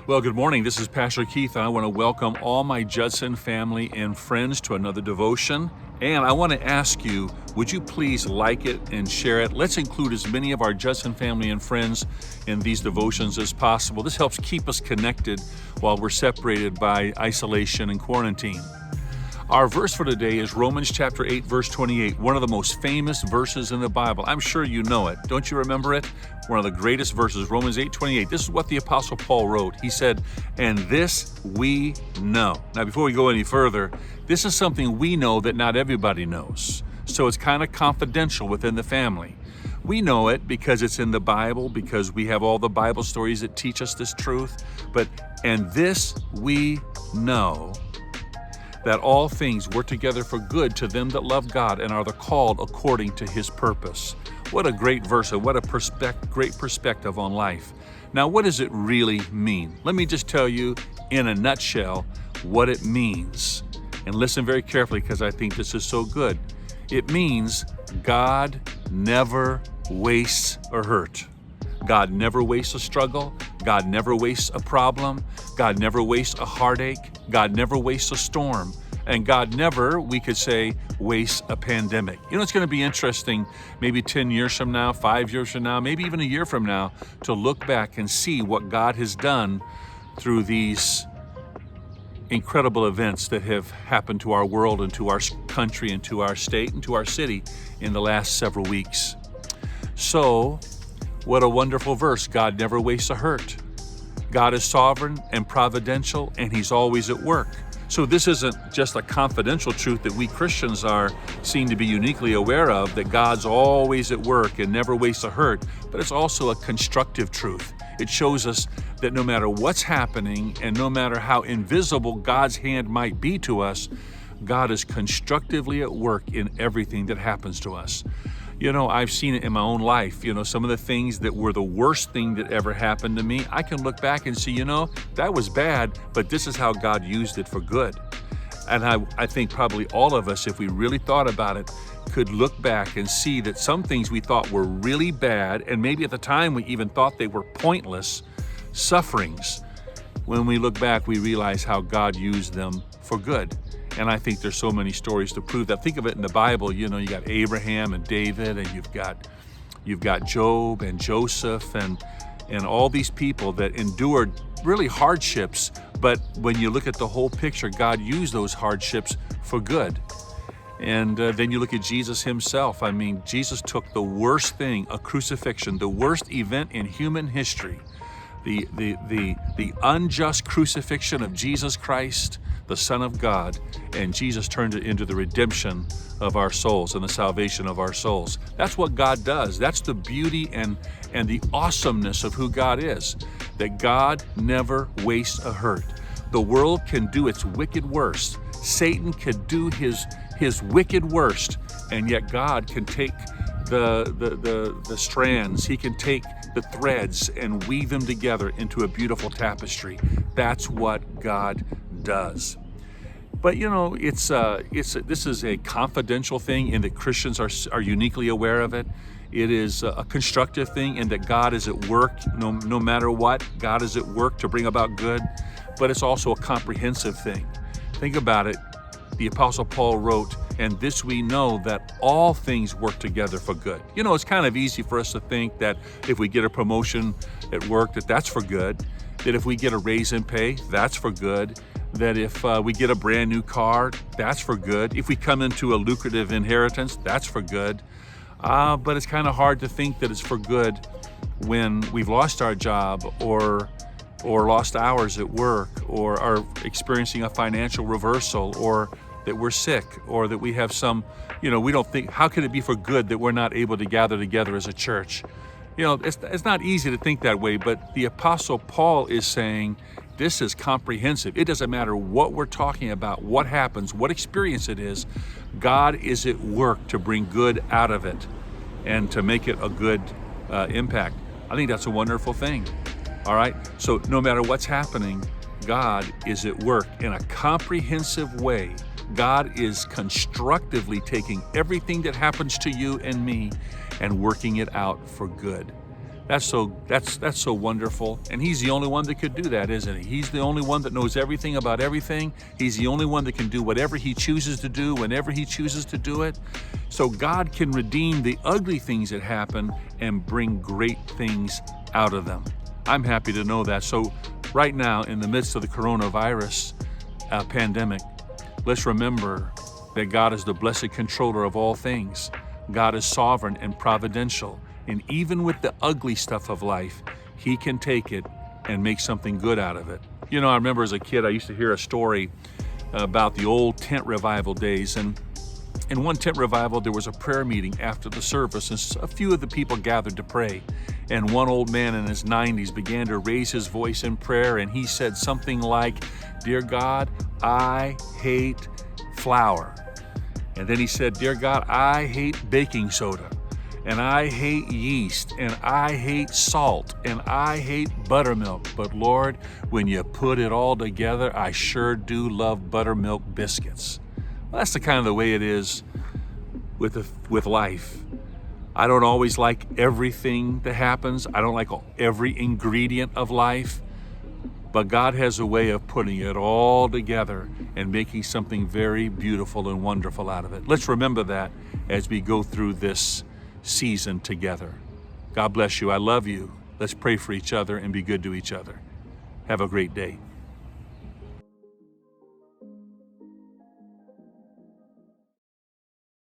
Well, good morning. This is Pastor Keith, and I want to welcome all my Judson family and friends to another devotion. And I want to ask you, would you please like it and share it? Let's include as many of our Judson family and friends in these devotions as possible. This helps keep us connected while we're separated by isolation and quarantine. Our verse for today is Romans chapter 8, verse 28, one of the most famous verses in the Bible. I'm sure you know it. Don't you remember it? One of the greatest verses, Romans 8, 28. This is what the Apostle Paul wrote. He said, "And this we know." Now, before we go any further, this is something we know that not everybody knows. So it's kind of confidential within the family. We know it because it's in the Bible, because we have all the Bible stories that teach us this truth. And this we know, that all things work together for good to them that love God and are the called according to his purpose. What a great verse and what a great perspective on life. Now, what does it really mean? Let me just tell you in a nutshell what it means. And listen very carefully because I think this is so good. It means God never wastes a hurt. God never wastes a struggle. God never wastes a problem. God never wastes a heartache. God never wastes a storm. And God never, we could say, wastes a pandemic. You know, it's going to be interesting maybe 10 years from now, 5 years from now, maybe even a year from now, to look back and see what God has done through these incredible events that have happened to our world and to our country and to our state and to our city in the last several weeks. So, what a wonderful verse. God never wastes a hurt. God is sovereign and providential, and he's always at work. So this isn't just a confidential truth that we Christians seem to be uniquely aware of, that God's always at work and never wastes a hurt, but it's also a constructive truth. It shows us that no matter what's happening and no matter how invisible God's hand might be to us, God is constructively at work in everything that happens to us. You know, I've seen it in my own life. You know, some of the things that were the worst thing that ever happened to me, I can look back and see, you know, that was bad, but this is how God used it for good. And I think probably all of us, if we really thought about it, could look back and see that some things we thought were really bad, and maybe at the time we even thought they were pointless sufferings. When we look back, we realize how God used them for good. And I think there's so many stories to prove that. Think of it in the Bible. You know, you got Abraham and David, and you've got Job and Joseph and all these people that endured really hardships. But when you look at the whole picture, God used those hardships for good. And then you look at Jesus himself. I mean, Jesus took the worst thing, a crucifixion, the worst event in human history, the unjust crucifixion of Jesus Christ, the Son of God, and Jesus turned it into the redemption of our souls and the salvation of our souls. That's what God does. That's the beauty and the awesomeness of who God is, that God never wastes a hurt. The world can do its wicked worst. Satan can do his wicked worst, and yet God can take the strands. He can take the threads and weave them together into a beautiful tapestry. That's what God does. But you know, this is a confidential thing in that Christians are uniquely aware of it. It is a constructive thing in that God is at work no matter what. God is at work to bring about good. But it's also a comprehensive thing. Think about it. The Apostle Paul wrote, "And this we know, that all things work together for good." You know, it's kind of easy for us to think that if we get a promotion at work, that's for good. That if we get a raise in pay, that's for good. That if we get a brand new car, that's for good. If we come into a lucrative inheritance, that's for good. But it's kind of hard to think that it's for good when we've lost our job or lost hours at work or are experiencing a financial reversal or that we're sick or that we have some, you know, we don't think, how could it be for good that we're not able to gather together as a church? You know, it's not easy to think that way, but the Apostle Paul is saying this is comprehensive. It doesn't matter what we're talking about, what happens, what experience it is, God is at work to bring good out of it and to make it a good impact. I think that's a wonderful thing. All right, so no matter what's happening, God is at work in a comprehensive way. God is constructively taking everything that happens to you and me and working it out for good. That's so wonderful. And he's the only one that could do that, isn't he? He's the only one that knows everything about everything. He's the only one that can do whatever he chooses to do, whenever he chooses to do it. So God can redeem the ugly things that happen and bring great things out of them. I'm happy to know that. So right now, in the midst of the coronavirus pandemic, let's remember that God is the blessed controller of all things. God is sovereign and providential. And even with the ugly stuff of life, he can take it and make something good out of it. You know, I remember as a kid, I used to hear a story about the old tent revival days. And in one tent revival, there was a prayer meeting after the service, and a few of the people gathered to pray. And one old man in his 90s began to raise his voice in prayer, and he said something like, "Dear God, I hate flour." And then he said, "Dear God, I hate baking soda. And I hate yeast, and I hate salt, and I hate buttermilk. But Lord, when you put it all together, I sure do love buttermilk biscuits." Well, that's the kind of the way it is with life. I don't always like everything that happens. I don't like every ingredient of life. But God has a way of putting it all together and making something very beautiful and wonderful out of it. Let's remember that as we go through this season together. God bless you. I love you. Let's pray for each other and be good to each other. Have a great day.